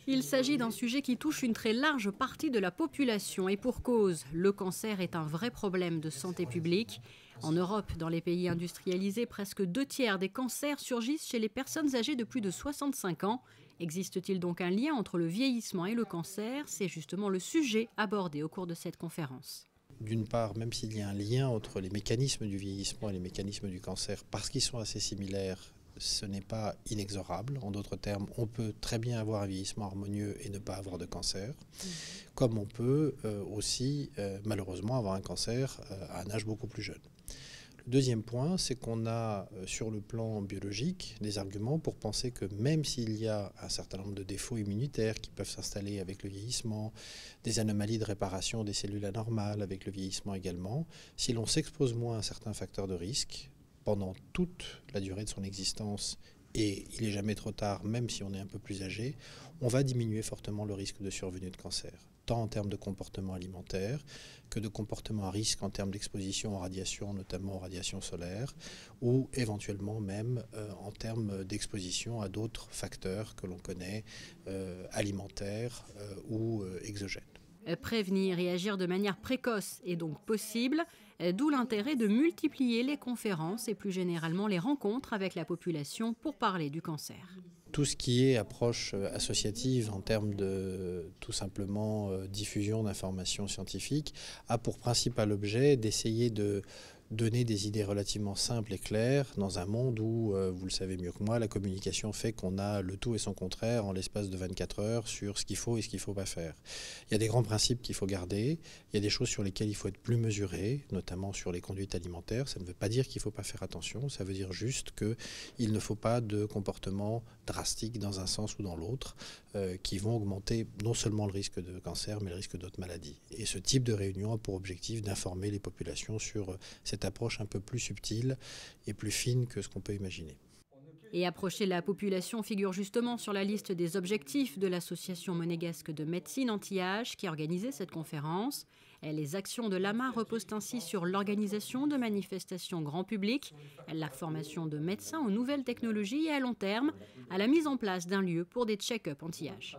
Il s'agit d'un sujet qui touche une très large partie de la population et pour cause. Le cancer est un vrai problème de santé publique. En Europe, dans les pays industrialisés, presque 2/3 des cancers surgissent chez les personnes âgées de plus de 65 ans. Existe-t-il donc un lien entre le vieillissement et le cancer? C'est justement le sujet abordé au cours de cette conférence. D'une part, même s'il y a un lien entre les mécanismes du vieillissement et les mécanismes du cancer, parce qu'ils sont assez similaires, ce n'est pas inexorable. En d'autres termes, on peut très bien avoir un vieillissement harmonieux et ne pas avoir de cancer, comme on peut aussi malheureusement avoir un cancer à un âge beaucoup plus jeune. Le deuxième point, c'est qu'on a sur le plan biologique des arguments pour penser que même s'il y a un certain nombre de défauts immunitaires qui peuvent s'installer avec le vieillissement, des anomalies de réparation des cellules anormales avec le vieillissement également, si l'on s'expose moins à certains facteurs de risque, pendant toute la durée de son existence, et il n'est jamais trop tard, même si on est un peu plus âgé, on va diminuer fortement le risque de survenue de cancer, tant en termes de comportement alimentaire que de comportement à risque en termes d'exposition aux radiations, notamment aux radiations solaires, ou éventuellement même en termes d'exposition à d'autres facteurs que l'on connaît, alimentaires ou exogènes. Prévenir et agir de manière précoce est donc possible, d'où l'intérêt de multiplier les conférences et plus généralement les rencontres avec la population pour parler du cancer. Tout ce qui est approche associative en termes de tout simplement diffusion d'informations scientifiques a pour principal objet d'essayer de donner des idées relativement simples et claires dans un monde où, vous le savez mieux que moi, la communication fait qu'on a le tout et son contraire en l'espace de 24 heures sur ce qu'il faut et ce qu'il ne faut pas faire. Il y a des grands principes qu'il faut garder, il y a des choses sur lesquelles il faut être plus mesuré, notamment sur les conduites alimentaires. Ça ne veut pas dire qu'il ne faut pas faire attention, ça veut dire juste qu'il ne faut pas de comportement drastique dans un sens ou dans l'autre qui vont augmenter non seulement le risque de cancer mais le risque d'autres maladies. Et ce type de réunion a pour objectif d'informer les populations sur cette approche un peu plus subtile et plus fine que ce qu'on peut imaginer. Et approcher la population figure justement sur la liste des objectifs de l'association monégasque de médecine anti-âge qui a organisé cette conférence. Les actions de l'AMA reposent ainsi sur l'organisation de manifestations grand public, la formation de médecins aux nouvelles technologies et à long terme, à la mise en place d'un lieu pour des check-up anti-âge.